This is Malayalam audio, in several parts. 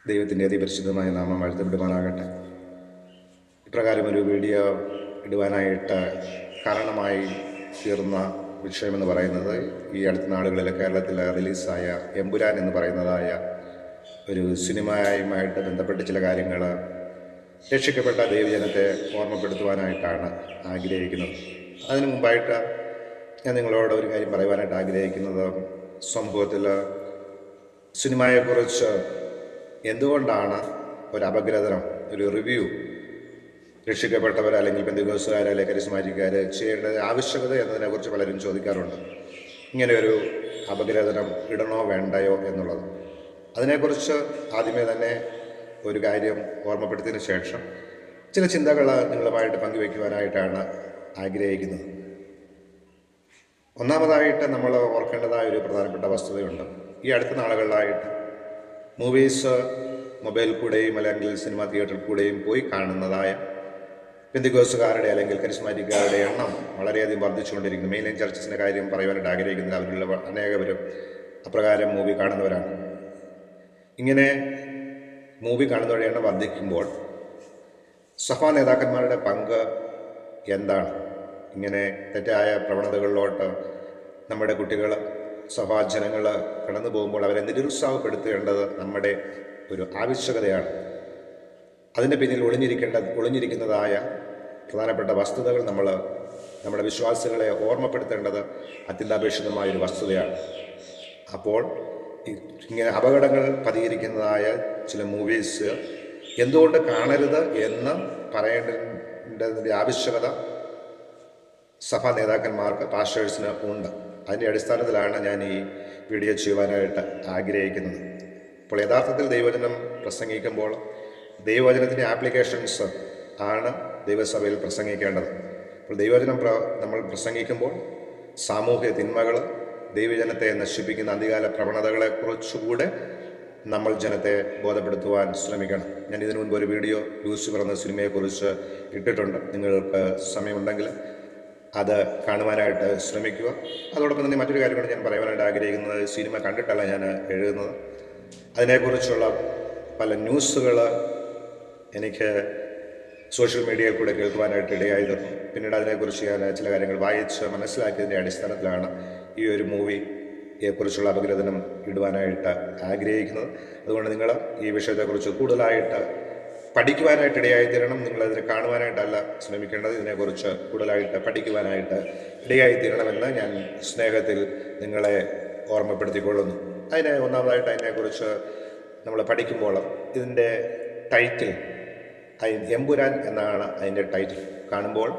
ദൈവത്തിൻ്റെ അതിപരിശുദ്ധമായ നാമം വാഴ്ത്തപ്പെടുവാനാകട്ടെ. ഇപ്രകാരം ഒരു വീഡിയോ ഇടുവാനായിട്ട് കാരണമായി തീർന്ന വിഷയമെന്ന് പറയുന്നത്, ഈ അടുത്ത നാളുകളിൽ കേരളത്തിൽ റിലീസായ എമ്പുരാൻ എന്ന് പറയുന്നതായ ഒരു സിനിമയുമായിട്ട് ബന്ധപ്പെട്ട് ചില കാര്യങ്ങൾ രക്ഷിക്കപ്പെട്ട ദൈവജനത്തെ ഓർമ്മപ്പെടുത്തുവാനായിട്ടാണ് ആഗ്രഹിക്കുന്നത്. അതിനു മുമ്പായിട്ട് ഞാൻ നിങ്ങളോട് ഒരു കാര്യം പറയുവാനായിട്ട് ആഗ്രഹിക്കുന്നത്, സമൂഹത്തിൽ സിനിമയെക്കുറിച്ച് എന്തുകൊണ്ടാണ് ഒരു അപഗ്രഥനം, ഒരു റിവ്യൂ രക്ഷിക്കപ്പെട്ടവർ അല്ലെങ്കിൽ പെന്തക്കോസ്തുകാർ അല്ലെങ്കിൽ കരിസ്മാറ്റിക്കാർ ചെയ്യേണ്ട ആവശ്യകത എന്നതിനെക്കുറിച്ച് പലരും ചോദിക്കാറുണ്ട്. ഇങ്ങനെ ഒരു അപഗ്രഥനം ഇടണോ വേണ്ടയോ എന്നുള്ളത്. അതിനെക്കുറിച്ച് ആദ്യമേ തന്നെ ഒരു കാര്യം ഓർമ്മപ്പെടുത്തിയതിന് ശേഷം ചില ചിന്തകൾ നിങ്ങളുമായിട്ട് പങ്കുവയ്ക്കുവാനായിട്ടാണ് ആഗ്രഹിക്കുന്നത്. ഒന്നാമതായിട്ട് നമ്മൾ ഓർക്കേണ്ടതായ ഒരു പ്രധാനപ്പെട്ട വസ്തുതയുണ്ട്. ഈ അടുത്ത നാളുകളിലായിട്ട് മൂവീസ് മൊബൈൽ കൂടെയും അല്ലെങ്കിൽ സിനിമാ തിയേറ്ററിൽ കൂടെയും പോയി കാണുന്നതായ പെന്തക്കോസ്തുകാരുടെ അല്ലെങ്കിൽ കരിസ്മാറ്റിക്കാരുടെ എണ്ണം വളരെയധികം വർദ്ധിച്ചുകൊണ്ടിരിക്കുന്നു. മെയിൻലൈൻ ചർച്ചസിൻ്റെ കാര്യം പറയുവാനായിട്ട് ആഗ്രഹിക്കുന്നത്, അവരിലുള്ള അനേകവരും അപ്രകാരം മൂവി കാണുന്നവരാണ്. ഇങ്ങനെ മൂവി കാണുന്നവരുടെ എണ്ണം വർദ്ധിക്കുമ്പോൾ സഭാ നേതാക്കന്മാരുടെ പങ്ക് എന്താണ്? ഇങ്ങനെ തെറ്റായ പ്രവണതകളിലോട്ട് നമ്മുടെ കുട്ടികൾ, സഭാജനങ്ങൾ കടന്നു പോകുമ്പോൾ അവരെ നിരുത്സാഹപ്പെടുത്തേണ്ടത് നമ്മുടെ ഒരു ആവശ്യകതയാണ്. അതിൻ്റെ പിന്നിൽ ഒളിഞ്ഞിരിക്കുന്നതായ പ്രധാനപ്പെട്ട വസ്തുതകൾ നമ്മുടെ വിശ്വാസികളെ ഓർമ്മപ്പെടുത്തേണ്ടത് അത്യന്താപേക്ഷിതമായൊരു വസ്തുതയാണ്. അപ്പോൾ ഇങ്ങനെ അപകടങ്ങൾ പതിയിരിക്കുന്നതായ ചില മൂവീസ് എന്തുകൊണ്ട് കാണരുത് എന്ന് പറയേണ്ടതിൻ്റെ ആവശ്യകത സഭാ നേതാക്കന്മാർക്ക്, പാസ്റ്റേഴ്സിന് ഉണ്ട്. അതിൻ്റെ അടിസ്ഥാനത്തിലാണ് ഞാൻ ഈ വീഡിയോ ചെയ്യുവാനായിട്ട് ആഗ്രഹിക്കുന്നത്. അപ്പോൾ യഥാർത്ഥത്തിൽ ദൈവവചനം പ്രസംഗിക്കുമ്പോൾ ദൈവവചനത്തിൻ്റെ ആപ്ലിക്കേഷൻസ് ആണ് ദൈവസഭയിൽ പ്രസംഗിക്കേണ്ടത്. അപ്പോൾ ദൈവവചനം നമ്മൾ പ്രസംഗിക്കുമ്പോൾ സാമൂഹ്യ തിന്മകൾ, ദൈവജനത്തെ നശിപ്പിക്കുന്ന അധികാല പ്രവണതകളെക്കുറിച്ചുകൂടെ നമ്മൾ ജനത്തെ ബോധപ്പെടുത്തുവാൻ ശ്രമിക്കണം. ഞാൻ ഇതിനു മുൻപ് ഒരു വീഡിയോ ലൂസിഫർ എന്ന സിനിമയെക്കുറിച്ച് ഇട്ടിട്ടുണ്ട്. നിങ്ങൾക്ക് സമയമുണ്ടെങ്കിൽ അത് കാണുവാനായിട്ട് ശ്രമിക്കുക. അതോടൊപ്പം തന്നെ മറ്റൊരു കാര്യം കൂടി ഞാൻ പറയുവാനായിട്ട് ആഗ്രഹിക്കുന്നത്, സിനിമ കണ്ടിട്ടല്ല ഞാൻ എഴുതുന്നത്. അതിനെക്കുറിച്ചുള്ള പല ന്യൂസുകൾ എനിക്ക് സോഷ്യൽ മീഡിയയിൽ കൂടെ കേൾക്കുവാനായിട്ട് ഇടയായി തീർന്നു. പിന്നീട് അതിനെക്കുറിച്ച് ഞാൻ ചില കാര്യങ്ങൾ വായിച്ച് മനസ്സിലാക്കിയതിൻ്റെ അടിസ്ഥാനത്തിലാണ് ഈ ഒരു മൂവിയെക്കുറിച്ചുള്ള അപഗ്രഥനം ഇടുവാനായിട്ട് ആഗ്രഹിക്കുന്നത്. അതുകൊണ്ട് നിങ്ങൾ ഈ വിഷയത്തെക്കുറിച്ച് കൂടുതലായിട്ട് പഠിക്കുവാനായിട്ട് ഇടയായിത്തീരണം. നിങ്ങളതിനെ കാണുവാനായിട്ടല്ല ശ്രമിക്കേണ്ടത്, ഇതിനെക്കുറിച്ച് കൂടുതലായിട്ട് പഠിക്കുവാനായിട്ട് ഇടയായിത്തീരണമെന്ന് ഞാൻ സ്നേഹത്തിൽ നിങ്ങളെ ഓർമ്മപ്പെടുത്തിക്കൊള്ളുന്നു. ഒന്നാമതായിട്ട് അതിനെക്കുറിച്ച് നമ്മൾ പഠിക്കുമ്പോൾ ഇതിൻ്റെ ടൈറ്റിൽ എമ്പുരാൻ എന്നാണ് അതിൻ്റെ ടൈറ്റിൽ. കാണുമ്പോൾ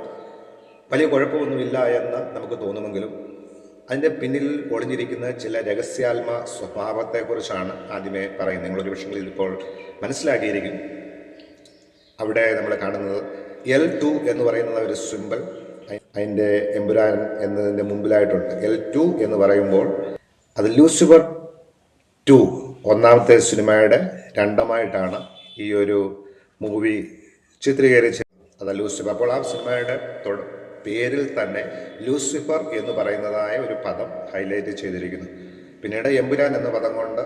വലിയ കുഴപ്പമൊന്നുമില്ല എന്ന് നമുക്ക് തോന്നുമെങ്കിലും അതിൻ്റെ പിന്നിൽ ഒളിഞ്ഞിരിക്കുന്ന ചില രഹസ്യാത്മ സ്വഭാവത്തെക്കുറിച്ചാണ് ആദ്യമേ പറയുന്നത്. നിങ്ങളൊരു വിഷയങ്ങളിൽ ഇപ്പോൾ മനസ്സിലാക്കിയിരിക്കും. അവിടെ നമ്മൾ കാണുന്നത് L2 എന്ന് പറയുന്ന ഒരു സിമ്പൽ അതിൻ്റെ എമ്പുരാൻ എന്നതിൻ്റെ മുമ്പിലായിട്ടുണ്ട്. L2 എന്ന് പറയുമ്പോൾ അത് ലൂസിഫർ 2 ഒന്നാമത്തെ സിനിമയുടെ രണ്ടാമായിട്ടാണ് ഈ ഒരു മൂവി ചിത്രീകരിച്ചത്. അത് ലൂസിഫർ. അപ്പോൾ ആ സിനിമയുടെ പേരിൽ തന്നെ ലൂസിഫർ എന്ന് പറയുന്നതായ ഒരു പദം ഹൈലൈറ്റ് ചെയ്തിരിക്കുന്നു. പിന്നീട് എമ്പുരാൻ എന്ന പദം കൊണ്ട്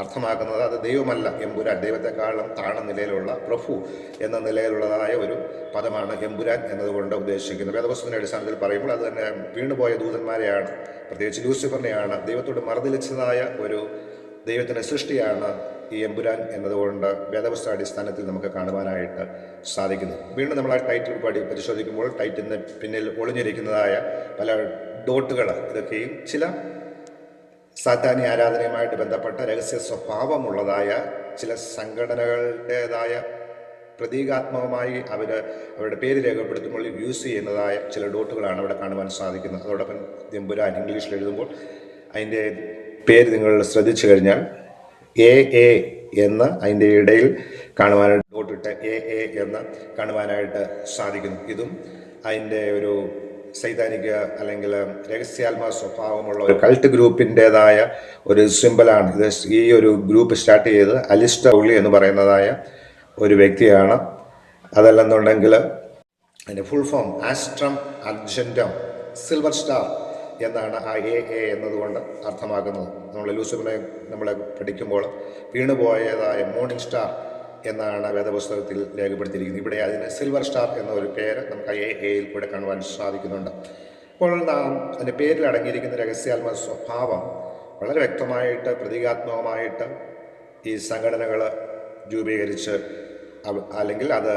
അർത്ഥമാക്കുന്നത് അത് ദൈവമല്ല, എമ്പുരാൻ ദൈവത്തെക്കാളും താഴ്ന്ന നിലയിലുള്ള പ്രഭു എന്ന നിലയിലുള്ളതായ ഒരു പദമാണ് എമ്പുരാൻ എന്നതുകൊണ്ട് ഉദ്ദേശിക്കുന്നത്. വേദപുസ്തകത്തിന്റെ അടിസ്ഥാനത്തിൽ പറയുമ്പോൾ അത് തന്നെ വീണുപോയ ദൂതന്മാരെയാണ്, പ്രത്യേകിച്ച് ലൂസിഫറിനെയാണ്, ദൈവത്തോട് മറുതലിച്ചതായ ഒരു ദൈവത്തിൻ്റെ സൃഷ്ടിയാണ് ഈ എമ്പുരാൻ എന്നതുകൊണ്ട് വേദപുസ്തക അടിസ്ഥാനത്തിൽ നമുക്ക് കാണുവാനായിട്ട് സാധിക്കുന്നു. വീണ്ടും നമ്മൾ ആ ടൈറ്റിൽ പരിശോധിക്കുമ്പോൾ ടൈറ്റിലിന് പിന്നിൽ ഒളിഞ്ഞിരിക്കുന്നതായ പല ഡോട്ടുകൾ, ഇതൊക്കെയും ചില സാത്താനി ആരാധനയുമായിട്ട് ബന്ധപ്പെട്ട രഹസ്യ സ്വഭാവമുള്ളതായ ചില സംഘടനകളുടേതായ പ്രതീകാത്മകമായി അവരുടെ പേര് രേഖപ്പെടുത്തുമ്പോൾ യൂസ് ചെയ്യുന്നതായ ചില ഡോട്ടുകളാണ് അവിടെ കാണുവാൻ സാധിക്കുന്നത്. അതോടൊപ്പം എമ്പുരാൻ ഇംഗ്ലീഷിൽ എഴുതുമ്പോൾ അതിൻ്റെ പേര് നിങ്ങൾ ശ്രദ്ധിച്ചു കഴിഞ്ഞാൽ AA എന്ന് അതിൻ്റെ ഇടയിൽ കാണുവാനായിട്ട് ഡോട്ടിട്ട് AA എന്ന് കാണുവാനായിട്ട് സാധിക്കുന്നു. ഇതും അതിൻ്റെ ഒരു സൈതാനിക അല്ലെങ്കിൽ രഹസ്യാത്മ സ്വഭാവമുള്ള ഒരു കൾട്ട് ഗ്രൂപ്പിൻ്റെതായ ഒരു സിമ്പലാണ്. ഈ ഒരു ഗ്രൂപ്പ് സ്റ്റാർട്ട് ചെയ്ത് അലിസ്റ്റർ ഉള്ളി എന്ന് പറയുന്നതായ ഒരു വ്യക്തിയാണ്. അതല്ലെന്നുണ്ടെങ്കിൽ അതിൻ്റെ ഫുൾ ഫോം ആസ്ട്രം അർജൻറ്റം സിൽവർ സ്റ്റാർ എന്നാണ് ആ എ എന്നതുകൊണ്ട് അർത്ഥമാക്കുന്നത്. നമ്മൾ ലൂസിഫറിനെ നമ്മൾ പഠിക്കുമ്പോൾ വീണുപോയതായ മോർണിംഗ് സ്റ്റാർ എന്നാണ് വേദപുസ്തകത്തിൽ രേഖപ്പെടുത്തിയിരിക്കുന്നത്. ഇവിടെ അതിന് സിൽവർ സ്റ്റാർ എന്ന ഒരു പേര് നമുക്ക് ആ എയിൽ കൂടെ കാണുവാൻ സാധിക്കുന്നുണ്ട്. അപ്പോൾ നാം അതിൻ്റെ പേരിൽ അടങ്ങിയിരിക്കുന്ന രഹസ്യാത്മ സ്വഭാവം വളരെ വ്യക്തമായിട്ട് പ്രതീകാത്മകമായിട്ട് ഈ സംഘടനകൾ രൂപീകരിച്ച് അല്ലെങ്കിൽ അത്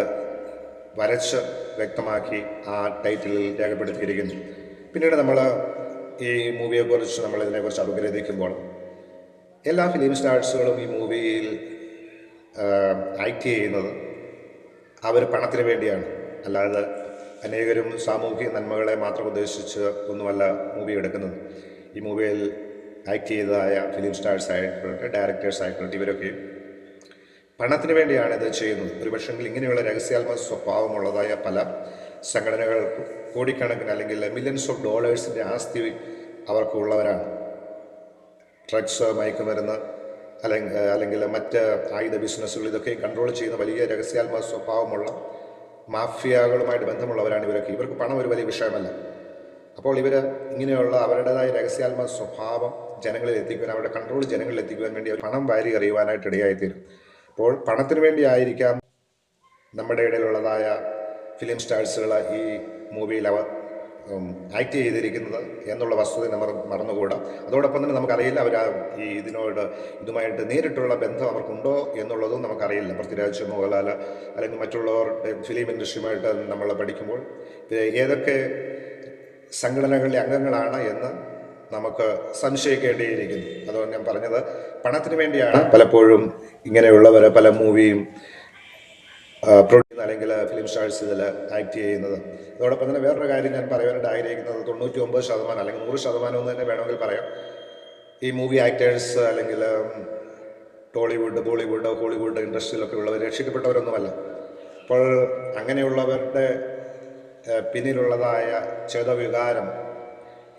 വരച്ച് വ്യക്തമാക്കി ആ ടൈറ്റിലിൽ രേഖപ്പെടുത്തിയിരിക്കുന്നു. പിന്നീട് നമ്മൾ ഈ മൂവിയെക്കുറിച്ച് ഇതിനെക്കുറിച്ച് അപഗ്രഥിക്കുമ്പോൾ എല്ലാ ഫിലിം സ്റ്റാർസുകളും ഈ മൂവിയിൽ ആക്ട് ചെയ്യുന്നത് അവർ പണത്തിന് വേണ്ടിയാണ്. അല്ലാതെ അനേകരും സാമൂഹിക നന്മകളെ മാത്രം ഉദ്ദേശിച്ച് ഒന്നുമല്ല മൂവി എടുക്കുന്നത്. ഈ മൂവിയിൽ ആക്ട് ചെയ്തതായ ഫിലിം സ്റ്റാർസ് ആയിക്കോട്ടെ, ഡയറക്ടേഴ്സ് ആയിക്കോട്ടെ, ഇവരൊക്കെ പണത്തിന് വേണ്ടിയാണ് ഇത് ചെയ്യുന്നത്. ഒരു പക്ഷെങ്കിൽ ഇങ്ങനെയുള്ള രഹസ്യാത്മക സ്വഭാവമുള്ളതായ പല സംഘടനകൾക്കും കോടിക്കണക്കിന് അല്ലെങ്കിൽ മില്യൺസ് ഓഫ് ഡോളേഴ്സിൻ്റെ ആസ്തി അവർക്കുള്ളവരാണ്. ഡ്രഗ്സ്, മയക്കുമരുന്ന് അല്ലെങ്കിൽ മറ്റ് ആയുധ ബിസിനസ്സുകൾ, ഇതൊക്കെ കൺട്രോൾ ചെയ്യുന്ന വലിയ രഹസ്യാത്മക സ്വഭാവമുള്ള മാഫിയകളുമായിട്ട് ബന്ധമുള്ളവരാണ് ഇവരൊക്കെ. ഇവർക്ക് പണം ഒരു വലിയ വിഷയമല്ല. അപ്പോൾ ഇവർ ഇങ്ങനെയുള്ള അവരുടേതായ രഹസ്യാത്മക സ്വഭാവം ജനങ്ങളിൽ എത്തിക്കുവാൻ, അവരുടെ കൺട്രോൾ ജനങ്ങളിൽ എത്തിക്കുവാൻ വേണ്ടി അവർ പണം വാരി എറിയുവാനായിട്ട് ഇടയായിത്തീരും. അപ്പോൾ പണത്തിന് വേണ്ടി ആയിരിക്കാം നമ്മുടെ ഇടയിലുള്ളതായ ഫിലിം സ്റ്റാർസുകൾ ഈ മൂവിയിൽ ആക്ട് ചെയ്തിരിക്കുന്നത് എന്നുള്ള വസ്തുത നമ്മൾ മറന്നുകൂടാ. അതോടൊപ്പം തന്നെ നമുക്കറിയില്ല അവർ ഇതുമായിട്ട് നേരിട്ടുള്ള ബന്ധം അവർക്കുണ്ടോ എന്നുള്ളതും നമുക്കറിയില്ല. പൃഥ്വിരാജ്, മോഹൻലാൽ അല്ലെങ്കിൽ മറ്റുള്ളവരുടെ ഫിലിം ഇൻഡസ്ട്രിയുമായിട്ട് നമ്മൾ പഠിക്കുമ്പോൾ ഏതൊക്കെ സംഘടനകളിലെ അംഗങ്ങളാണ് എന്ന് നമുക്ക് സംശയിക്കേണ്ടിയിരിക്കുന്നു. അതുകൊണ്ട് ഞാൻ പറഞ്ഞത്, പണത്തിന് വേണ്ടിയാണ് പലപ്പോഴും ഇങ്ങനെയുള്ളവർ പല മൂവിയും അല്ലെങ്കിൽ ഫിലിം സ്റ്റാർസ് ഇതിൽ ആക്ട് ചെയ്യുന്നത്. അതോടൊപ്പം തന്നെ വേറൊരു കാര്യം ഞാൻ പറയാനായിട്ട് ആഗ്രഹിക്കുന്നത്, 99% അല്ലെങ്കിൽ 100% എന്ന് തന്നെ വേണമെങ്കിൽ പറയാം, ഈ മൂവി ആക്ടേഴ്സ് അല്ലെങ്കിൽ ടോളിവുഡ്, ബോളിവുഡ്, ഹോളിവുഡ് ഇൻഡസ്ട്രിയിലൊക്കെ ഉള്ളവർ രക്ഷിക്കപ്പെട്ടവരൊന്നുമല്ല. അപ്പോൾ അങ്ങനെയുള്ളവരുടെ പിന്നിലുള്ളതായ ചേതവികാരം,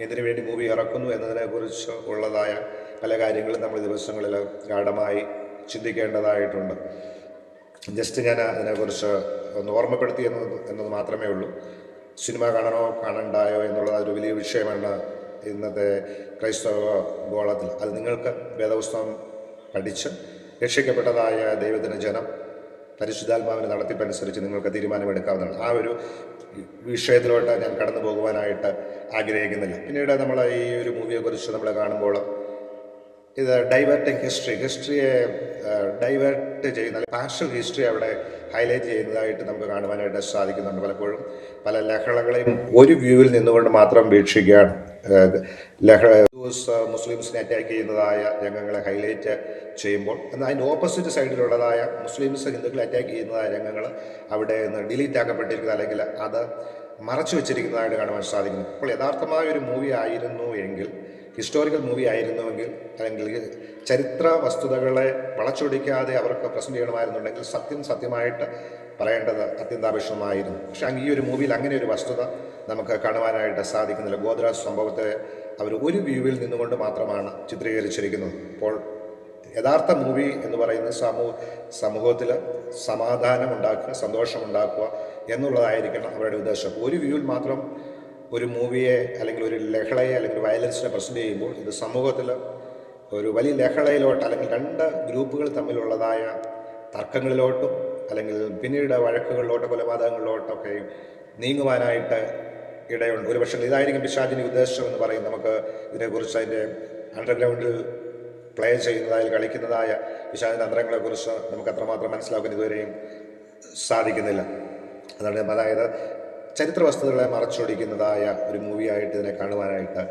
എന്തിനു വേണ്ടി മൂവി ഇറക്കുന്നു എന്നതിനെക്കുറിച്ച് ഉള്ളതായ പല കാര്യങ്ങളും നമ്മൾ ദിവസങ്ങളിൽ ഗാഢമായി ചിന്തിക്കേണ്ടതായിട്ടുണ്ട്. ജസ്റ്റ് ഞാൻ അതിനെക്കുറിച്ച് ഒന്ന് ഓർമ്മപ്പെടുത്തി എന്നത് മാത്രമേ ഉള്ളൂ. സിനിമ കാണണോ കാണണ്ടായോ എന്നുള്ളത് ഒരു വലിയ വിഷയമാണ് ഇന്നത്തെ ക്രൈസ്തവ ഗോളത്തിൽ. അത് നിങ്ങൾക്ക് വേദപുസ്തകം പഠിച്ച് രക്ഷിക്കപ്പെട്ടതായ ദൈവത്തിന് ജനം പരിശുദ്ധാത്മാവിൻ്റെ നടത്തിപ്പനുസരിച്ച് നിങ്ങൾക്ക് തീരുമാനമെടുക്കാവുന്നതാണ്. ആ ഒരു വിഷയത്തിലോട്ട് ഞാൻ കടന്നു പോകുവാനായിട്ട് ആഗ്രഹിക്കുന്നില്ല. പിന്നീട് നമ്മൾ ഈ ഒരു മൂവിയെക്കുറിച്ച് നമ്മൾ കാണുമ്പോൾ ഇത് ഡൈവേർട്ടിങ് ഹിസ്റ്ററിയെ ഡൈവേർട്ട് ചെയ്യുന്ന പാർഷ്യൽ ഹിസ്റ്ററി അവിടെ ഹൈലൈറ്റ് ചെയ്യുന്നതായിട്ട് നമുക്ക് കാണുവാനായിട്ട് സാധിക്കുന്നുണ്ട്. പലപ്പോഴും പല ലഹളകളെയും ഒരു വ്യൂവിൽ നിന്നുകൊണ്ട് മാത്രം വീക്ഷിക്കുകയാണ്. മുസ്ലിംസിനെ അറ്റാക്ക് ചെയ്യുന്നതായ രംഗങ്ങളെ ഹൈലൈറ്റ് ചെയ്യുമ്പോൾ, എന്നാൽ അതിൻ്റെ ഓപ്പോസിറ്റ് സൈഡിലുള്ളതായ ഹിന്ദുക്കളെ അറ്റാക്ക് ചെയ്യുന്നതായ രംഗങ്ങൾ അവിടെ നിന്ന് ഡിലീറ്റ് ആക്കപ്പെട്ടിരിക്കുന്നത് അല്ലെങ്കിൽ അത് മറച്ചു വെച്ചിരിക്കുന്നതായിട്ട് കാണുവാൻ സാധിക്കുന്നു. അപ്പോൾ യഥാർത്ഥമായ ഒരു മൂവി ആയിരുന്നു എങ്കിൽ, ഹിസ്റ്റോറിക്കൽ മൂവി ആയിരുന്നുവെങ്കിൽ, അല്ലെങ്കിൽ ചരിത്ര വസ്തുതകളെ വളച്ചൊടിക്കാതെ അവർക്ക് പ്രസൻറ്റ് ചെയ്യണമായിരുന്നുണ്ടെങ്കിൽ സത്യമായിട്ട് പറയേണ്ടത് അത്യന്താപേക്ഷിതമായിരുന്നു. പക്ഷേ ഈ ഒരു മൂവിയിൽ അങ്ങനെ ഒരു വസ്തുത നമുക്ക് കാണുവാനായിട്ട് സാധിക്കുന്നില്ല. ഗോദ്രാജ് സംഭവത്തെ അവർ ഒരു വ്യൂവിൽ നിന്നുകൊണ്ട് മാത്രമാണ് ചിത്രീകരിച്ചിരിക്കുന്നത്. അപ്പോൾ യഥാർത്ഥ മൂവി എന്ന് പറയുന്നത് സമൂഹത്തിൽ സമാധാനം ഉണ്ടാക്കുക, സന്തോഷമുണ്ടാക്കുക എന്നുള്ളതായിരിക്കണം അവരുടെ ഉദ്ദേശം. ഒരു വ്യൂവിൽ മാത്രം ഒരു മൂവിയെ അല്ലെങ്കിൽ ഒരു ലഹളയെ അല്ലെങ്കിൽ ഒരു വയലൻസിനെ പ്രസൻറ്റ് ചെയ്യുമ്പോൾ ഇത് സമൂഹത്തിൽ ഒരു വലിയ ലഹളയിലോട്ട് അല്ലെങ്കിൽ രണ്ട് ഗ്രൂപ്പുകൾ തമ്മിലുള്ളതായ തർക്കങ്ങളിലോട്ടും അല്ലെങ്കിൽ പിന്നീട് വഴക്കുകളിലോട്ടോ കൊലപാതകങ്ങളിലോട്ടൊക്കെ നീങ്ങുവാനായിട്ട് ഇടയുണ്ട്. ഒരു പക്ഷേ ഇതായിരിക്കും പിശാചിൻ്റെ ഉദ്ദേശം എന്ന് പറയും. നമുക്ക് ഇതിനെക്കുറിച്ച് അതിൻ്റെ അണ്ടർഗ്രൗണ്ടിൽ പ്ലേ ചെയ്യുന്നതായി കളിക്കുന്നതായ പിശാചിൻ്റെ തന്ത്രങ്ങളെക്കുറിച്ച് നമുക്ക് അത്രമാത്രം മനസ്സിലാക്കാൻ ഇതുവരെയും സാധിക്കുന്നില്ല. അതായത് ചരിത്ര വസ്തുതകളെ മറച്ചൊടിക്കുന്നതായ ഒരു മൂവിയായിട്ട് ഇതിനെ കാണുവാനായിട്ട്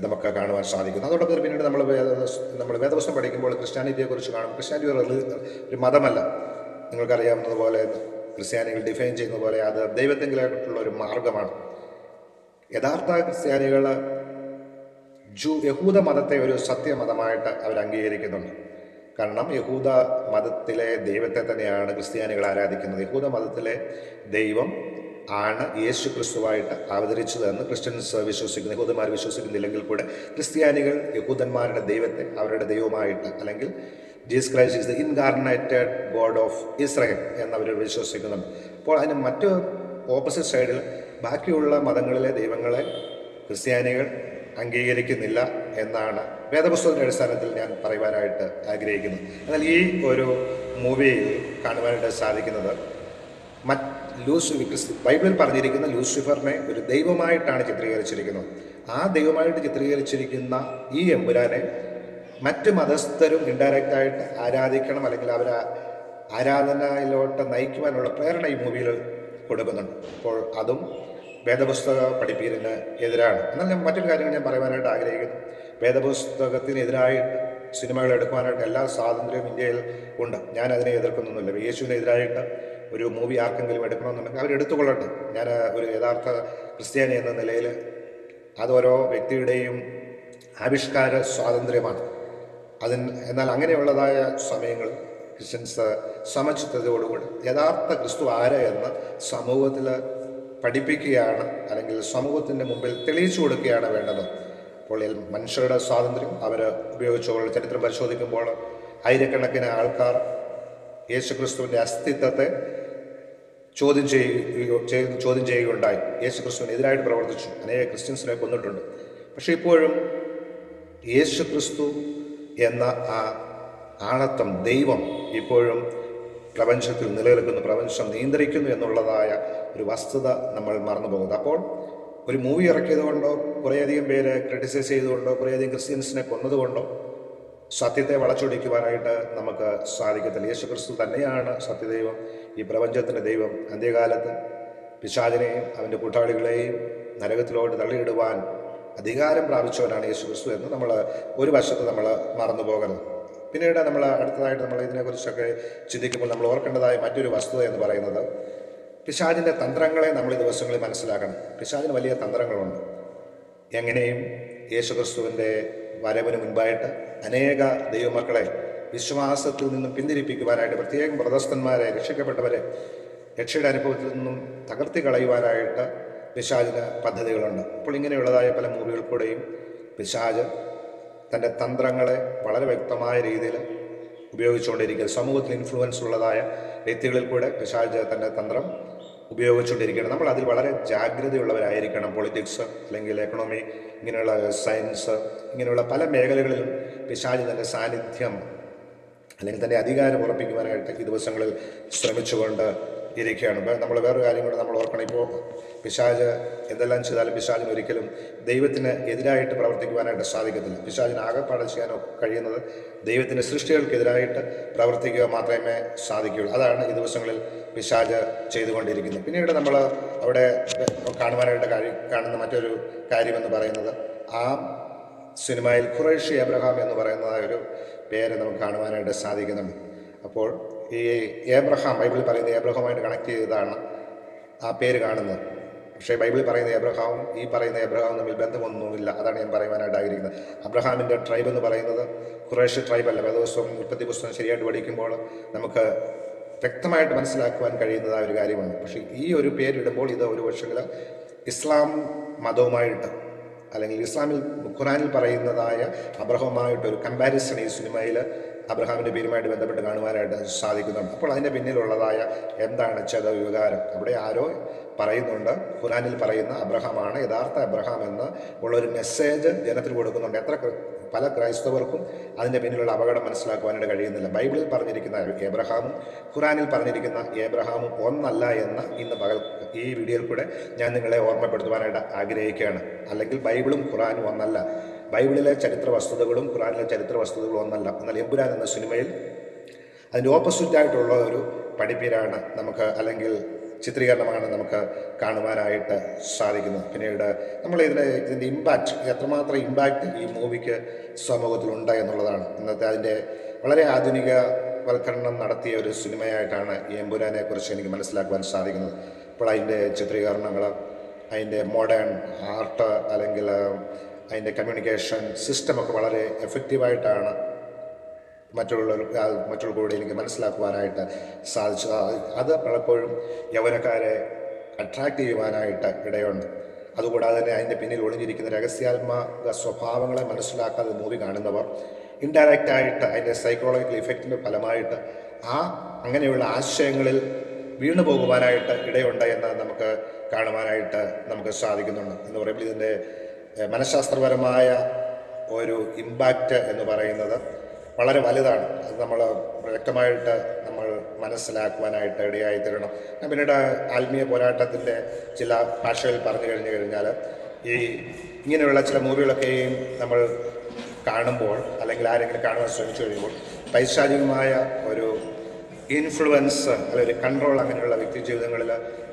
നമുക്ക് കാണുവാൻ സാധിക്കുന്നു. അതോടൊപ്പം പിന്നീട് നമ്മൾ വേദപുസ്തകം പഠിക്കുമ്പോൾ ക്രിസ്ത്യാനിറ്റിയെക്കുറിച്ച് കാണും. ക്രിസ്ത്യാനിറ്റി ഒരു മതമല്ല. നിങ്ങൾക്കറിയാവുന്നതുപോലെ ക്രിസ്ത്യാനികൾ ഡിഫൈൻ ചെയ്യുന്ന പോലെ അത് ദൈവത്തെങ്കിലായിട്ടുള്ള ഒരു മാർഗമാണ്. യഥാർത്ഥ ക്രിസ്ത്യാനികൾ യഹൂദ മതത്തെ ഒരു സത്യമതമായിട്ട് അവർ അംഗീകരിക്കുന്നുണ്ട്. കാരണം യഹൂദ മതത്തിലെ ദൈവത്തെ തന്നെയാണ് ക്രിസ്ത്യാനികൾ ആരാധിക്കുന്നത്. യഹൂദ മതത്തിലെ ദൈവം ആണ് യേശു ക്രിസ്തുവായിട്ട് അവതരിച്ചതെന്ന് ക്രിസ്ത്യൻസ് വിശ്വസിക്കുന്നു. യഹൂദന്മാർ വിശ്വസിക്കുന്നില്ലെങ്കിൽ കൂടെ ക്രിസ്ത്യാനികൾ യഹൂദന്മാരുടെ ദൈവത്തെ അവരുടെ ദൈവമായിട്ട്, അല്ലെങ്കിൽ Jesus Christ is the incarnated God of Israel എന്നവർ വിശ്വസിക്കുന്നുണ്ട്. അപ്പോൾ അതിന് മറ്റ് ഓപ്പോസിറ്റ് സൈഡിൽ ബാക്കിയുള്ള മതങ്ങളിലെ ദൈവങ്ങളെ ക്രിസ്ത്യാനികൾ അംഗീകരിക്കുന്നില്ല എന്നാണ് വേദപുസ്തകത്തിൻ്റെ അടിസ്ഥാനത്തിൽ ഞാൻ പറയുവാനായിട്ട് ആഗ്രഹിക്കുന്നത്. എന്നാൽ ഈ ഒരു മൂവിയിൽ കാണുവാനായിട്ട് സാധിക്കുന്നത് ബൈബിളിൽ പറഞ്ഞിരിക്കുന്ന ലൂസിഫറിനെ ഒരു ദൈവമായിട്ടാണ് ചിത്രീകരിച്ചിരിക്കുന്നത്. ആ ദൈവമായിട്ട് ചിത്രീകരിച്ചിരിക്കുന്ന ഈ എമ്പുരാനെ മറ്റ് മതസ്ഥരും ഇൻഡയറക്റ്റായിട്ട് ആരാധിക്കണം, അല്ലെങ്കിൽ അവരെ ആരാധനയിലോട്ട് നയിക്കുവാനുള്ള പ്രേരണ ഈ മൂവിയിൽ കൊടുക്കുന്നുണ്ട്. അപ്പോൾ അതും വേദപുസ്തക പഠിപ്പീരിന് എതിരാണ്. എന്നാൽ ഞാൻ മറ്റൊരു കാര്യങ്ങൾ ഞാൻ പറയുവാനായിട്ട് ആഗ്രഹിക്കുന്നു. വേദപുസ്തകത്തിനെതിരായിട്ട് സിനിമകൾ എടുക്കുവാനായിട്ട് എല്ലാ സ്വാതന്ത്ര്യവും ഇന്ത്യയിൽ ഉണ്ട്. ഞാൻ അതിനെ എതിർക്കുന്നൊന്നുമില്ല. യേശുവിനെതിരായിട്ട് ഒരു മൂവി ആർക്കെങ്കിലും എടുക്കണമെന്നുണ്ടെങ്കിൽ അവരെടുത്തുകൊള്ളട്ടെ. ഞാൻ ഒരു യഥാർത്ഥ ക്രിസ്ത്യാനി എന്ന നിലയിൽ അതോരോ വ്യക്തിയുടെയും ആവിഷ്കാര സ്വാതന്ത്ര്യമാണ്. എന്നാൽ അങ്ങനെയുള്ളതായ സമയങ്ങൾ ക്രിസ്ത്യൻസ് സമചിത്തതയോടുകൂടി യഥാർത്ഥ ക്രിസ്തു ആര് എന്ന് സമൂഹത്തിൽ പഠിപ്പിക്കുകയാണ്, അല്ലെങ്കിൽ സമൂഹത്തിൻ്റെ മുമ്പിൽ തെളിയിച്ചു കൊടുക്കുകയാണ് വേണ്ടത്. അപ്പോൾ മനുഷ്യരുടെ സ്വാതന്ത്ര്യം അവർ ഉപയോഗിച്ചുള്ള ചരിത്രം പരിശോധിക്കുമ്പോൾ ആയിരക്കണക്കിന് ആൾക്കാർ യേശുക്രിസ്തുവിൻ്റെ അസ്തിത്വത്തെ ചോദ്യം ചെയ്യുകയുണ്ടായി. യേശുക്രിസ്തുവിനെതിരായിട്ട് പ്രവർത്തിച്ചു. അനേക ക്രിസ്ത്യൻസിനെ കൊന്നിട്ടുണ്ട്. പക്ഷേ ഇപ്പോഴും യേശുക്രിസ്തു എന്ന ആ ആണത്വം, ദൈവം ഇപ്പോഴും പ്രപഞ്ചത്തിൽ നിലനിൽക്കുന്നു, പ്രപഞ്ചം നിയന്ത്രിക്കുന്നു എന്നുള്ളതായ ഒരു വസ്തുത നമ്മൾ മറന്നു പോകുന്നത്. അപ്പോൾ ഒരു മൂവി ഇറക്കിയത് കൊണ്ടോ, കുറേയധികം പേര് ക്രിട്ടിസൈസ് ചെയ്തുകൊണ്ടോ, കുറേയധികം ക്രിസ്ത്യൻസിനെ കൊന്നതുകൊണ്ടോ സത്യത്തെ വളച്ചൊടിക്കുവാനായിട്ട് നമുക്ക് സാധിക്കത്തില്ല. യേശുക്രിസ്തു തന്നെയാണ് സത്യദൈവം, ഈ പ്രപഞ്ചത്തിൻ്റെ ദൈവം. അന്ത്യകാലത്ത് പിശാചിനെയും അവൻ്റെ കൂട്ടാളികളെയും നരകത്തിലോട്ട് തള്ളിയിടുവാൻ അധികാരം പ്രാപിച്ചവനാണ് യേശുക്രിസ്തു എന്ന് നമ്മൾ ഒരു വശത്ത് നമ്മൾ മറന്നു പോകരുത്. പിന്നീട് നമ്മൾ അടുത്തതായിട്ട് നമ്മൾ ഇതിനെക്കുറിച്ചൊക്കെ ചിന്തിക്കുമ്പോൾ നമ്മൾ ഓർക്കേണ്ടതായ മറ്റൊരു വസ്തുത എന്ന് പറയുന്നത്, പിശാചിൻ്റെ തന്ത്രങ്ങളെ നമ്മൾ ഈ ദിവസങ്ങളിൽ മനസ്സിലാക്കണം. പിശാചിന് വലിയ തന്ത്രങ്ങളുണ്ട്. എങ്ങനെയും യേശുക്രിസ്തുവിൻ്റെ വരവിന് മുൻപായിട്ട് അനേക ദൈവമക്കളെ വിശ്വാസത്തിൽ നിന്നും പിന്തിരിപ്പിക്കുവാനായിട്ട്, പ്രത്യേകം വ്രതസ്ഥന്മാരെ, രക്ഷിക്കപ്പെട്ടവരെ രക്ഷയുടെ അനുഭവത്തിൽ നിന്നും തകർത്തി കളയുവാനായിട്ട് പിശാചിന് പദ്ധതികളുണ്ട്. അപ്പോൾ ഇങ്ങനെയുള്ളതായ പല മൂവികൾ കൂടെയും പിശാച് തൻ്റെ തന്ത്രങ്ങളെ വളരെ വ്യക്തമായ രീതിയിൽ ഉപയോഗിച്ചുകൊണ്ടിരിക്കുക. സമൂഹത്തിൽ ഇൻഫ്ലുവൻസ് ഉള്ളതായ വ്യക്തികളിൽ കൂടെ പിശാച് തൻ്റെ തന്ത്രം ഉപയോഗിച്ചുകൊണ്ടിരിക്കുകയാണ്. നമ്മൾ അതിൽ വളരെ ജാഗ്രതയുള്ളവരായിരിക്കണം. പൊളിറ്റിക്സ്, അല്ലെങ്കിൽ എക്കണോമി, ഇങ്ങനെയുള്ള സയൻസ്, ഇങ്ങനെയുള്ള പല മേഖലകളിലും പിശാച് തൻ്റെ സാന്നിധ്യം അല്ലെങ്കിൽ തൻ്റെ അധികാരം ഉറപ്പിക്കുവാനായിട്ട് ഈ ദിവസങ്ങളിൽ ശ്രമിച്ചുകൊണ്ട് ഇരിക്കുകയാണ്. നമ്മൾ വേറൊരു കാര്യം കൂടെ നമ്മൾ ഓർക്കണം. ഇപ്പോൾ പിശാച് എന്തെല്ലാം ചെയ്താലും പിശാചിന് ഒരിക്കലും ദൈവത്തിന് എതിരായിട്ട് പ്രവർത്തിക്കുവാനായിട്ട് സാധിക്കത്തില്ല. പിശാചിന് ആകെപ്പാടെ ചെയ്യാൻ കഴിയുന്നത് ദൈവത്തിൻ്റെ സൃഷ്ടികൾക്കെതിരായിട്ട് പ്രവർത്തിക്കുക മാത്രമേ സാധിക്കുകയുള്ളൂ. അതാണ് ഈ ദിവസങ്ങളിൽ പിശാച് ചെയ്തുകൊണ്ടിരിക്കുന്നത്. പിന്നീട് നമ്മൾ അവിടെ കാണുവാനായിട്ട് കാണുന്ന മറ്റൊരു കാര്യമെന്ന് പറയുന്നത്, ആ സിനിമയിൽ ഖുറൈഷി എബ്രഹാം എന്ന് പറയുന്നതായൊരു പേര് നമുക്ക് കാണുവാനായിട്ട് സാധിക്കുന്നുണ്ട്. അപ്പോൾ ഈ ഏബ്രഹാം, ബൈബിളിൽ പറയുന്ന ഏബ്രഹാമായിട്ട് കണക്ട് ചെയ്തതാണ് ആ പേര് കാണുന്നത്. പക്ഷേ ബൈബിളിൽ പറയുന്ന ഏബ്രഹാമും ഈ പറയുന്ന ഏബ്രഹാമും തമ്മിൽ ബന്ധമൊന്നുമില്ല. അതാണ് ഞാൻ പറയുവാനായിട്ട് ആഗ്രഹിക്കുന്നത്. അബ്രഹാമിൻ്റെ ട്രൈബ് എന്ന് പറയുന്നത് ഖുറൈഷി ട്രൈബല്ല. വേദപുസ്തകം, ഉൽപ്പത്തി പുസ്തകം ശരിയായിട്ട് പഠിക്കുമ്പോൾ നമുക്ക് വ്യക്തമായിട്ട് മനസ്സിലാക്കുവാൻ കഴിയുന്നതായ ഒരു കാര്യമാണ്. പക്ഷേ ഈ ഒരു പേരിടുമ്പോൾ ഇത് ഒരു പക്ഷെങ്കിൽ ഇസ്ലാം മതവുമായിട്ട്, അല്ലെങ്കിൽ ഇസ്ലാമിൽ ഖുറാനിൽ പറയുന്നതായ അബ്രഹാമായിട്ടൊരു കമ്പാരിസൺ ഈ സിനിമയിൽ അബ്രഹാമിൻ്റെ പേരുമായിട്ട് ബന്ധപ്പെട്ട് കാണുവാനായിട്ട് സാധിക്കുന്നുണ്ട്. അപ്പോൾ അതിൻ്റെ പിന്നിലുള്ളതായ എന്താണ് വികാരം? അവിടെ ആരോ പറയുന്നുണ്ട്, ഖുറാനിൽ പറയുന്ന അബ്രഹാമാണ് യഥാർത്ഥ അബ്രഹാം എന്ന് ഉള്ളൊരു മെസ്സേജ് ജനത്തിന് കൊടുക്കുന്നുണ്ട്. പല ക്രൈസ്തവർക്കും അതിൻ്റെ പിന്നിലുള്ള അപകടം മനസ്സിലാക്കുവാനായിട്ട് കഴിയുന്നില്ല. ബൈബിളിൽ പറഞ്ഞിരിക്കുന്ന ഏബ്രഹാമും ഖുറാനിൽ പറഞ്ഞിരിക്കുന്ന ഏബ്രഹാമും ഒന്നല്ല എന്ന് ഇന്ന് ഈ വീഡിയോയിൽ കൂടെ ഞാൻ നിങ്ങളെ ഓർമ്മപ്പെടുത്തുവാനായിട്ട് ആഗ്രഹിക്കുകയാണ്. അല്ലെങ്കിൽ ബൈബിളും ഖുറാനും ഒന്നല്ല. ബൈബിളിലെ ചരിത്ര വസ്തുതകളും ഖുറാനിലെ ചരിത്ര വസ്തുതകളും ഒന്നല്ല. എന്നാൽ എമ്പുരാൻ എന്ന സിനിമയിൽ അതിൻ്റെ ഓപ്പോസിറ്റായിട്ടുള്ള ഒരു പഠിപ്പീരാണ് നമുക്ക്, അല്ലെങ്കിൽ ചിത്രീകരണമാണ് നമുക്ക് കാണുവാനായിട്ട് സാധിക്കുന്നത്. പിന്നീട് നമ്മൾ ഇതിൻ്റെ ഇമ്പാക്റ്റ്, എത്രമാത്രം ഇമ്പാക്റ്റ് ഈ മൂവിക്ക് സമൂഹത്തിലുണ്ട് എന്നുള്ളതാണ് ഇന്നത്തെ അതിൻ്റെ വളരെ ആധുനികവൽക്കരണം നടത്തിയ ഒരു സിനിമയായിട്ടാണ് ഈ എമ്പുരാനെ കുറിച്ച് എനിക്ക് മനസ്സിലാക്കുവാൻ സാധിക്കുന്നത്. ഇപ്പോൾ അതിൻ്റെ ചിത്രീകരണങ്ങൾ, അതിൻ്റെ മോഡേൺ ആർട്ട്, അല്ലെങ്കിൽ അതിൻ്റെ കമ്മ്യൂണിക്കേഷൻ സിസ്റ്റമൊക്കെ വളരെ എഫക്റ്റീവായിട്ടാണ് മറ്റുള്ളവരുടെ എനിക്ക് മനസ്സിലാക്കുവാനായിട്ട് സാധിച്ചു. അത് പലപ്പോഴും യൗവനക്കാരെ അട്രാക്റ്റ് ചെയ്യുവാനായിട്ട് ഇടയുണ്ട്. അതുകൂടാതെ തന്നെ അതിൻ്റെ പിന്നിൽ ഒളിഞ്ഞിരിക്കുന്ന രഹസ്യാത്മക സ്വഭാവങ്ങളെ മനസ്സിലാക്കാതെ മൂവി കാണുന്നവർ ഇൻഡയറക്റ്റായിട്ട് അതിൻ്റെ സൈക്കോളജിക്കൽ ഇഫക്റ്റിൻ്റെ ഫലമായിട്ട് അങ്ങനെയുള്ള ആശയങ്ങളിൽ വീണു പോകുവാനായിട്ട് ഇടയുണ്ട് എന്ന് നമുക്ക് കാണുവാനായിട്ട് നമുക്ക് സാധിക്കുന്നുണ്ട്. എന്ന് പറയുമ്പോൾ ഇതിൻ്റെ മനഃശാസ്ത്രപരമായ ഒരു ഇമ്പാക്റ്റ് എന്ന് പറയുന്നത് വളരെ വലുതാണ്. അത് നമ്മൾ വ്യക്തമായിട്ട് നമ്മൾ മനസ്സിലാക്കുവാനായിട്ട് ഇടയായി തീരണം. ഞാൻ പിന്നീട് ആത്മീയ പോരാട്ടത്തിൻ്റെ ചില ഭാഷകൾ പറഞ്ഞു കഴിഞ്ഞാൽ ഈ ഇങ്ങനെയുള്ള ചില മൂവികളൊക്കെയും നമ്മൾ കാണുമ്പോൾ അല്ലെങ്കിൽ ആരെങ്കിലും കാണുവാൻ ശ്രമിച്ചു കഴിയുമ്പോൾ പൈശാചികമായ ഒരു ഇൻഫ്ലുവൻസ് അല്ലെങ്കിൽ ഒരു കൺട്രോൾ അങ്ങനെയുള്ള വ്യക്തി ജീവിതങ്ങളിൽ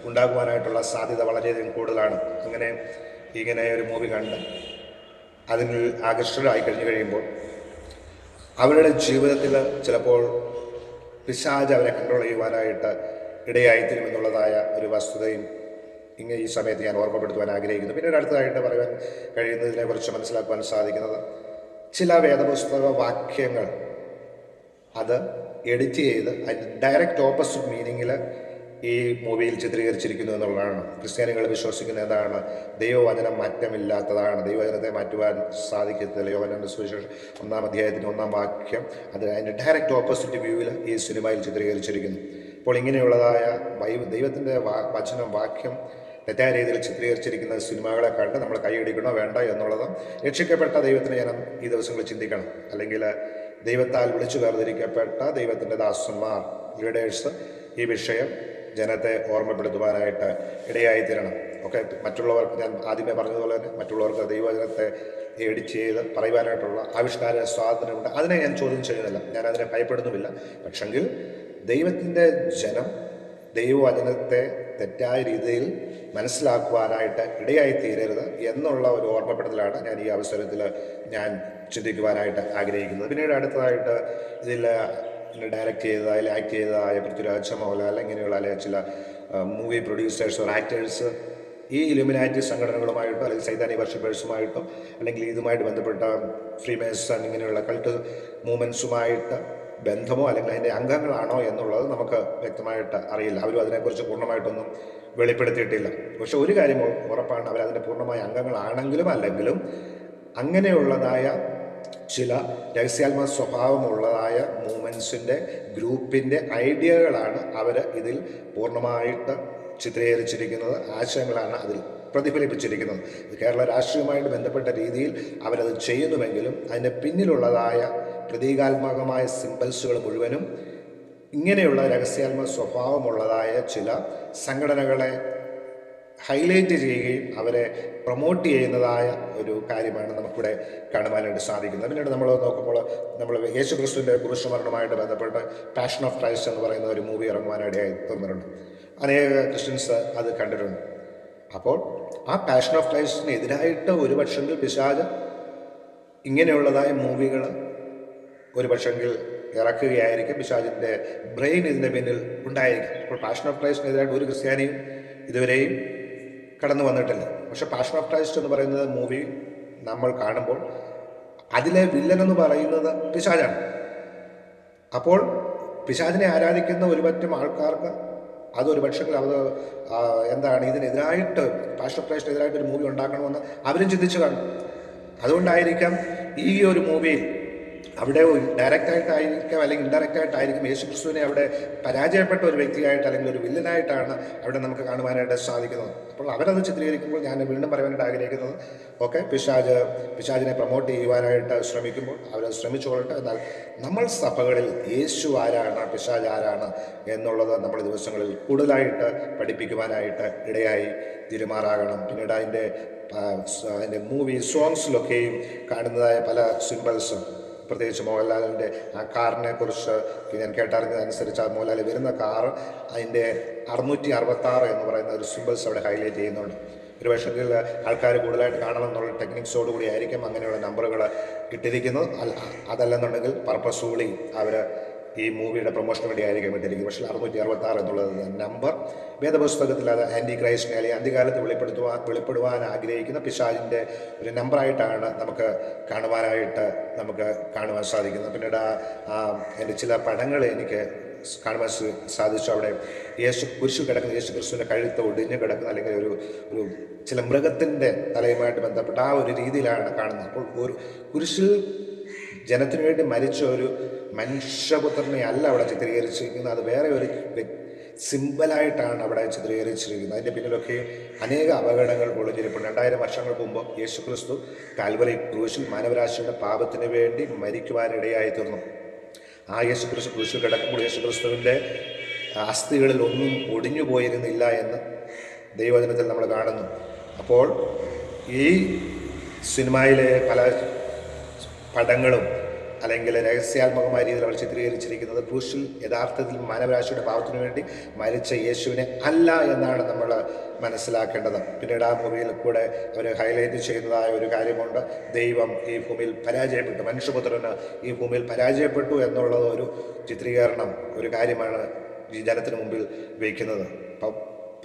ഉണ്ടാകുവാനായിട്ടുള്ള സാധ്യത വളരെയധികം കൂടുതലാണ്. ഇങ്ങനെ ഒരു മൂവി കണ്ട് അതിൽ ആകർഷകരായി കഴിഞ്ഞു കഴിയുമ്പോൾ അവരുടെ ജീവിതത്തിൽ ചിലപ്പോൾ പിശാച് അവരെ കൺട്രോൾ ചെയ്യുവാനായിട്ട് ഇടയായിത്തീരുമെന്നുള്ളതായ ഒരു വസ്തുതയും ഈ സമയത്ത് ഞാൻ ഓർമ്മപ്പെടുത്തുവാൻ ആഗ്രഹിക്കുന്നു. പിന്നീട് അടുത്തതായിട്ട് പറയാൻ കഴിയുന്നതിനെക്കുറിച്ച് മനസ്സിലാക്കുവാൻ സാധിക്കുന്നത് ചില വേദപുസ്തക വാക്യങ്ങൾ അത് എഡിറ്റ് ചെയ്ത് അതിൻ്റെ ഡയറക്റ്റ് ഓപ്പോസിറ്റ് മീനിങ്ങിൽ ഈ മൂവിയിൽ ചിത്രീകരിച്ചിരിക്കുന്നു എന്നുള്ളതാണ്. ക്രിസ്ത്യാനികൾ വിശ്വസിക്കുന്ന എന്താണ്? ദൈവവചനം മാറ്റമില്ലാത്തതാണ്, ദൈവവചനത്തെ മാറ്റുവാൻ സാധിക്കത്തില്ല. യോഹന്നാന്റെ സുവിശേഷം 1-ാം അധ്യായത്തിൻ്റെ 1-ാം വാക്യം അത് അതിൻ്റെ ഡയറക്റ്റ് ഓപ്പോസിറ്റ് വ്യൂവിൽ ഈ സിനിമയിൽ ചിത്രീകരിച്ചിരിക്കുന്നു. അപ്പോൾ ഇങ്ങനെയുള്ളതായ ദൈവത്തിൻ്റെ വാക്യം തെറ്റായ രീതിയിൽ ചിത്രീകരിച്ചിരിക്കുന്ന സിനിമകളെ കണ്ട് നമ്മൾ കൈയടിക്കണോ വേണ്ട എന്നുള്ളത് രക്ഷിക്കപ്പെട്ട ദൈവത്തിന് ജനം ഈ ദിവസങ്ങളിൽ ചിന്തിക്കണം. അല്ലെങ്കിൽ ദൈവത്താൽ വിളിച്ചു വേർതിരിക്കപ്പെട്ട ദൈവത്തിൻ്റെ ദാസന്മാർ, ലീഡേഴ്സ് ഈ വിഷയം ജനത്തെ ഓർമ്മപ്പെടുത്തുവാനായിട്ട് ഇടയായിത്തീരണം. മറ്റുള്ളവർക്ക്, ഞാൻ ആദ്യമേ പറഞ്ഞതുപോലെ തന്നെ, മറ്റുള്ളവർക്ക് ദൈവജനത്തെ എഡിറ്റ് ചെയ്ത് പറയുവാനായിട്ടുള്ള ആവിഷ്കാര സ്വാതന്ത്ര്യമുണ്ട്. അതിനെ ഞാൻ ചോദ്യം ചെയ്യുന്നില്ല, ഞാൻ അതിനെ ഭയപ്പെടുന്നുമില്ല. പക്ഷെങ്കിൽ ദൈവത്തിൻ്റെ ജനം ദൈവവചനത്തെ തെറ്റായ രീതിയിൽ മനസ്സിലാക്കുവാനായിട്ട് ഇടയായിത്തീരരുത് എന്നുള്ള ഒരു ഓർമ്മപ്പെടുത്തലാണ് ഞാൻ ഈ അവസരത്തിൽ ഞാൻ ചിന്തിക്കുവാനായിട്ട് ആഗ്രഹിക്കുന്നത്. പിന്നീട് അടുത്തതായിട്ട് ഇതിൽ ഡയറക്റ്റ് ചെയ്തതായ അല്ലെങ്കിൽ ആക്ട് ചെയ്തതായ പൃഥ്വിരാജ്, മോഹൻലാൽ ഇങ്ങനെയുള്ള അല്ലെങ്കിൽ ചില മൂവി പ്രൊഡ്യൂസേഴ്സ് ഓർ ആക്ടേഴ്സ് ഈ ഇലുമിനാറ്റി സംഘടനകളുമായിട്ടോ അല്ലെങ്കിൽ സൈതാനി വർഷിപ്പേഴ്സുമായിട്ടോ അല്ലെങ്കിൽ ഇതുമായിട്ട് ബന്ധപ്പെട്ട ഫ്രീമേസൺ ഇങ്ങനെയുള്ള കൾട്ട് മൂവ്മെൻറ്റ്സുമായിട്ട് ബന്ധമോ അല്ലെങ്കിൽ അതിൻ്റെ അംഗങ്ങളാണോ എന്നുള്ളത് നമുക്ക് വ്യക്തമായിട്ട് അറിയില്ല. അവരും അതിനെക്കുറിച്ച് പൂർണ്ണമായിട്ടൊന്നും വെളിപ്പെടുത്തിയിട്ടില്ല. പക്ഷെ ഒരു കാര്യം ഉറപ്പാണ്, അവരതിൻ്റെ പൂർണ്ണമായ അംഗങ്ങളാണെങ്കിലും അല്ലെങ്കിലും അങ്ങനെയുള്ളതായ ചില രഹസ്യാത്മക സ്വഭാവമുള്ളതായ മൂവ്മെൻറ്റ്സിൻ്റെ ഗ്രൂപ്പിൻ്റെ ഐഡിയകളാണ് അവർ ഇതിൽ പൂർണ്ണമായിട്ട് ചിത്രീകരിച്ചിരിക്കുന്നത്, ആശയങ്ങളാണ് അതിൽ പ്രതിഫലിപ്പിച്ചിരിക്കുന്നത്. കേരള രാഷ്ട്രീയവുമായിട്ട് ബന്ധപ്പെട്ട രീതിയിൽ അവരത് ചെയ്യുന്നുവെങ്കിലും അതിൻ്റെ പിന്നിലുള്ളതായ പ്രതീകാത്മകമായ സിംബൽസുകൾ മുഴുവനും ഇങ്ങനെയുള്ള രഹസ്യാത്മക സ്വഭാവമുള്ളതായ ചില സംഘടനകളെ ഹൈലൈറ്റ് ചെയ്യുകയും അവരെ പ്രൊമോട്ട് ചെയ്യുന്നതായ ഒരു കാര്യമാണ് നമുക്കിവിടെ കാണുവാനായിട്ട് സാധിക്കുന്നത്. പിന്നീട് നമ്മൾ നോക്കുമ്പോൾ നമ്മൾ യേശുക്രിസ്തുവിൻ്റെ കുരിശുമരണവുമായിട്ട് ബന്ധപ്പെട്ട് പാഷൻ ഓഫ് ക്രൈസ്റ്റ് എന്ന് പറയുന്ന ഒരു മൂവി ഇറങ്ങുവാനിടയായി തീർന്നിട്ടുണ്ട്. അനേക ക്രിസ്ത്യൻസ് അത് കണ്ടിട്ടുണ്ട്. അപ്പോൾ ആ പാഷൻ ഓഫ് ക്രൈസ്റ്റിന് എതിരായിട്ട് ഒരു പക്ഷെങ്കിൽ പിശാച് ഇങ്ങനെയുള്ളതായ മൂവികൾ ഒരു പക്ഷെങ്കിൽ ഇറക്കുകയായിരിക്കും. പിശാചിൻ്റെ ബ്രെയിൻ ഇതിൻ്റെ പിന്നിൽ ഉണ്ടായിരിക്കും. അപ്പോൾ പാഷൻ ഓഫ് ക്രൈസ്റ്റിനെതിരായിട്ട് ഒരു ക്രിസ്ത്യാനിയും ഇതുവരെയും കടന്നു വന്നിട്ടില്ല. പക്ഷെ പാഷൻ ഓഫ് ക്രൈസ്റ്റ് എന്ന് പറയുന്നത് മൂവി നമ്മൾ കാണുമ്പോൾ അതിലെ വില്ലൻ എന്ന് പറയുന്നത് പിശാചാണ്. അപ്പോൾ പിശാചിനെ ആരാധിക്കുന്ന ഒരു പറ്റം ആൾക്കാർക്ക് അതൊരു പക്ഷേ അത് എന്താണ് ഇതിനെതിരായിട്ട് പാഷൻ ഓഫ് ക്രൈസ്റ്റിനെതിരായിട്ട് ഒരു മൂവി ഉണ്ടാക്കണമെന്ന് അവരും ചിന്തിച്ചു കാണും. അതുകൊണ്ടായിരിക്കാം ഈ ഒരു മൂവിയിൽ അവിടെ ഡയറക്റ്റായിട്ടായിരിക്കാം അല്ലെങ്കിൽ ഇൻഡയറക്റ്റായിട്ടായിരിക്കും യേശുക്രിസ്തുവിനെ അവിടെ പരാജയപ്പെട്ട ഒരു വ്യക്തിയായിട്ട് അല്ലെങ്കിൽ ഒരു വില്ലനായിട്ടാണ് അവിടെ നമുക്ക് കാണുവാനായിട്ട് സാധിക്കുന്നത്. അപ്പോൾ അവരത് ചിത്രീകരിക്കുമ്പോൾ ഞാൻ വീണ്ടും പറയാനായിട്ട് ആഗ്രഹിക്കുന്നത് പിശാചിനെ പ്രൊമോട്ട് ചെയ്യുവാനായിട്ട് ശ്രമിക്കുമ്പോൾ അവരത് ശ്രമിച്ചുകൊള്ളട്ടെ. എന്നാൽ നമ്മൾ സഭകളിൽ യേശു ആരാണ്, പിശാച് ആരാണ് എന്നുള്ളത് നമ്മൾ ദിവസങ്ങളിൽ കൂടുതലായിട്ട് പഠിപ്പിക്കുവാനായിട്ട് ഇടയായി തീരുമാറാകണം. പിന്നീട് അതിൻ്റെ മൂവി സോങ്സിലൊക്കെയും കാണുന്നതായ പല സിംബൽസും, പ്രത്യേകിച്ച് മോഹൻലാലിൻ്റെ ആ കാറിനെ കുറിച്ച് ഞാൻ കേട്ടറിഞ്ഞതനുസരിച്ച് ആ മോഹൻലാൽ വരുന്ന കാറ് അതിൻ്റെ 666 എന്ന് പറയുന്ന ഒരു സിംബൽസ് അവിടെ ഹൈലൈറ്റ് ചെയ്യുന്നുണ്ട്. ഒരു പക്ഷെങ്കിൽ ആൾക്കാർ കൂടുതലായിട്ട് കാണണമെന്നുള്ള ടെക്നിക്സോട് കൂടി ആയിരിക്കും അങ്ങനെയുള്ള നമ്പറുകൾ ഇട്ടിരിക്കുന്നത്. അതല്ലെന്നുണ്ടെങ്കിൽ പർപ്പസ്ഫുള്ളി അവർ ഈ മൂവിയുടെ പ്രൊമോഷന് വേണ്ടി ആയിരിക്കും ഇട്ടിരിക്കുന്നത്. പക്ഷേ 666 എന്നുള്ളത് നമ്പർ വേദപുസ്തകത്തിൽ അത് ആൻറ്റി ക്രൈസ്റ്റിനെ അല്ലെങ്കിൽ അന്ത്യകാലത്ത് വെളിപ്പെടുവാൻ ആഗ്രഹിക്കുന്ന പിശാചിൻ്റെ ഒരു നമ്പറായിട്ടാണ് നമുക്ക് കാണുവാൻ സാധിക്കുന്നത്. പിന്നീട് എൻ്റെ ചില പടങ്ങൾ എനിക്ക് കാണുവാൻ സാധിച്ചു. അവിടെ കുരിശിൽ കിടക്കുന്ന യേശു ക്രിസ്തുവിൻ്റെ കഴുത്ത് ഒടിഞ്ഞ് കിടക്കുന്ന അല്ലെങ്കിൽ ഒരു ചില മൃഗത്തിൻ്റെ തലയുമായിട്ട് ബന്ധപ്പെട്ട ആ ഒരു രീതിയിലാണ് കാണുന്നത്. അപ്പോൾ ഒരു കുരിശിൽ ജനത്തിനു വേണ്ടി മരിച്ച ഒരു മനുഷ്യപുത്രനെ അല്ല അവിടെ ചിത്രീകരിച്ചിരിക്കുന്നത്. അത് വേറെ ഒരു സിമ്പലായിട്ടാണ് അവിടെ ചിത്രീകരിച്ചിരിക്കുന്നത്. അതിൻ്റെ പിന്നിലൊക്കെ അനേക അപകടങ്ങൾ ഒളിഞ്ഞിരിപ്പുണ്ട്. 2000 വർഷങ്ങൾക്ക് മുമ്പ് യേശുക്രിസ്തു കാൽവറി ക്രൂശിൽ മാനവരാശിയുടെ പാപത്തിന് വേണ്ടി മരിക്കുവാനിടയായി തീർന്നു. ആ യേശുക്രിസ്തു ക്രൂശിൽ കിടക്കുമ്പോൾ യേശുക്രിസ്തുവിൻ്റെ അസ്ഥികളിൽ ഒന്നും ഒടിഞ്ഞു പോയിരുന്നില്ല എന്ന് ദൈവവചനത്തിൽ നമ്മൾ കാണുന്നു. അപ്പോൾ ഈ സിനിമയിലെ പല പടങ്ങളും അല്ലെങ്കിൽ രഹസ്യാത്മകമായ രീതിയിൽ അവർ ചിത്രീകരിച്ചിരിക്കുന്നത് ക്രൂശിൽ യഥാർത്ഥത്തിൽ മാനവരാശിയുടെ പാപത്തിനു വേണ്ടി മരിച്ച യേശുവിനെ അല്ല എന്നാണ് നമ്മൾ മനസ്സിലാക്കേണ്ടത്. പിന്നീട് ആ മൂവിയിൽ കൂടെ അവർ ഹൈലൈറ്റ് ചെയ്യുന്നതായ ഒരു കാര്യമുണ്ട്. ദൈവം ഈ ഭൂമിയിൽ പരാജയപ്പെട്ടു, മനുഷ്യപുത്രന് ഈ ഭൂമിയിൽ പരാജയപ്പെട്ടു എന്നുള്ളത് ഒരു ചിത്രീകരണം, ഒരു കാര്യമാണ് ഈ ജനത്തിന് മുമ്പിൽ വയ്ക്കുന്നത്. അപ്പം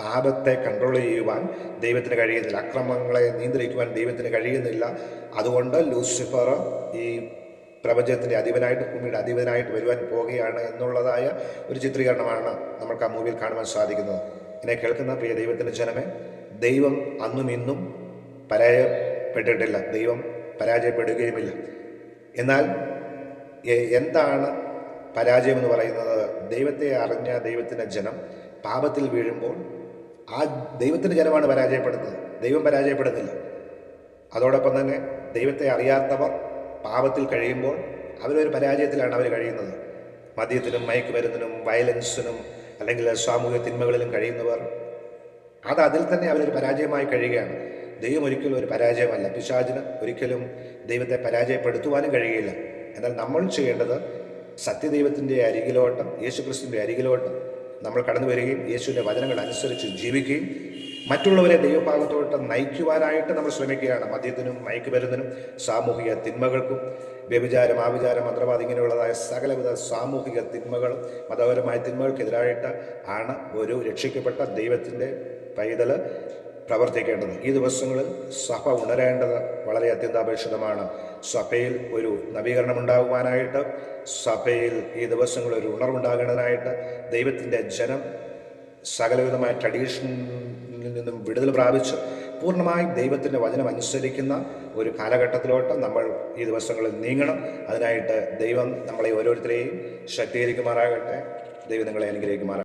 പാപത്തെ കൺട്രോൾ ചെയ്യുവാൻ ദൈവത്തിന് കഴിയുന്നില്ല, അക്രമങ്ങളെ നിയന്ത്രിക്കുവാൻ ദൈവത്തിന് കഴിയുന്നില്ല. അതുകൊണ്ട് ലൂസിഫർ ഈ പ്രപഞ്ചത്തിൻ്റെ അധിപനായിട്ട്, ഭൂമിയുടെ അധിപനായിട്ട് വരുവാൻ പോകുകയാണ് എന്നുള്ളതായ ഒരു ചിത്രീകരണമാണ് നമുക്ക് ആ മൂവിയിൽ കാണുവാൻ സാധിക്കുന്നത്. എന്നെ കേൾക്കുന്ന പ്രിയ ദൈവത്തിൻ്റെ ജനമേ, ദൈവം അന്നും ഇന്നും പരാജയപ്പെട്ടിട്ടില്ല, ദൈവം പരാജയപ്പെടുകയുമില്ല. എന്നാൽ എന്താണ് പരാജയം എന്ന് പറയുന്നത്? ദൈവത്തെ അറിഞ്ഞ ദൈവത്തിൻ്റെ ജനം പാപത്തിൽ വീഴുമ്പോൾ ആ ദൈവത്തിൻ്റെ ജനമാണ് പരാജയപ്പെടുന്നത്, ദൈവം പരാജയപ്പെടുന്നില്ല. അതോടൊപ്പം തന്നെ ദൈവത്തെ അറിയാത്തവർ പാപത്തിൽ കഴിയുമ്പോൾ അവരൊരു പരാജയത്തിലാണ് അവർ കഴിയുന്നത്. മദ്യത്തിനും മയക്കുമരുന്നിനും വയലൻസിനും അല്ലെങ്കിൽ സാമൂഹിക തിന്മകളിലും കഴിയുന്നവർ അതിൽ തന്നെ അവരൊരു പരാജയമായി കഴിയുകയാണ്. ദൈവം ഒരിക്കലും ഒരു പരാജയമല്ല. പിശാചിന് ഒരിക്കലും ദൈവത്തെ പരാജയപ്പെടുത്തുവാനും കഴിയില്ല. എന്നാൽ നമ്മൾ ചെയ്യേണ്ടത് സത്യദൈവത്തിൻ്റെ അരികിലോട്ട്, യേശുക്രിസ്തുവിൻ്റെ അരികിലോട്ട് നമ്മൾ കടന്നു വരികയും യേശുവിൻ്റെ വചനങ്ങൾ അനുസരിച്ച് ജീവിക്കുകയും മറ്റുള്ളവരെ ദൈവഭാഗത്തോട്ട് നയിക്കുവാനായിട്ട് നമ്മൾ ശ്രമിക്കുകയാണ്. മദ്യത്തിനും മയക്കുമരുന്നിനും സാമൂഹിക തിന്മകൾക്കും, വ്യഭിചാരം, ആഭിചാരം, മന്ത്രവാദം ഇങ്ങനെയുള്ളതായ സകലവിധ സാമൂഹിക തിന്മകളും മതപരമായ തിന്മകൾക്കെതിരായിട്ട് ആണ് ഒരു രക്ഷിക്കപ്പെട്ട ദൈവത്തിൻ്റെ പൈതൽ പ്രവർത്തിക്കേണ്ടത്. ഈ ദിവസങ്ങളിൽ സഭ ഉണരേണ്ടത് വളരെ അത്യന്താപേക്ഷിതമാണ്. സഭയിൽ ഒരു നവീകരണം ഉണ്ടാകുവാനായിട്ട്, സഭയിൽ ഈ ദിവസങ്ങളിൽ ഒരു ഉണർവുണ്ടാകേണ്ടതിനായിട്ട് ദൈവത്തിൻ്റെ ജനം സകലവിധമായ ട്രഡീഷനിൽ നിന്നും വിടുതൽ പ്രാപിച്ച് പൂർണ്ണമായും ദൈവത്തിൻ്റെ വചനം അനുസരിക്കുന്ന ഒരു കാലഘട്ടത്തിലോട്ട് നമ്മൾ ഈ ദിവസങ്ങളിൽ നീങ്ങണം. അതിനായിട്ട് ദൈവം നമ്മളെ ഓരോരുത്തരെയും ശക്തീകരിക്കുമാറാകട്ടെ. ദൈവം നിങ്ങളെ അനുഗ്രഹിക്കുമാറാകട്ടെ.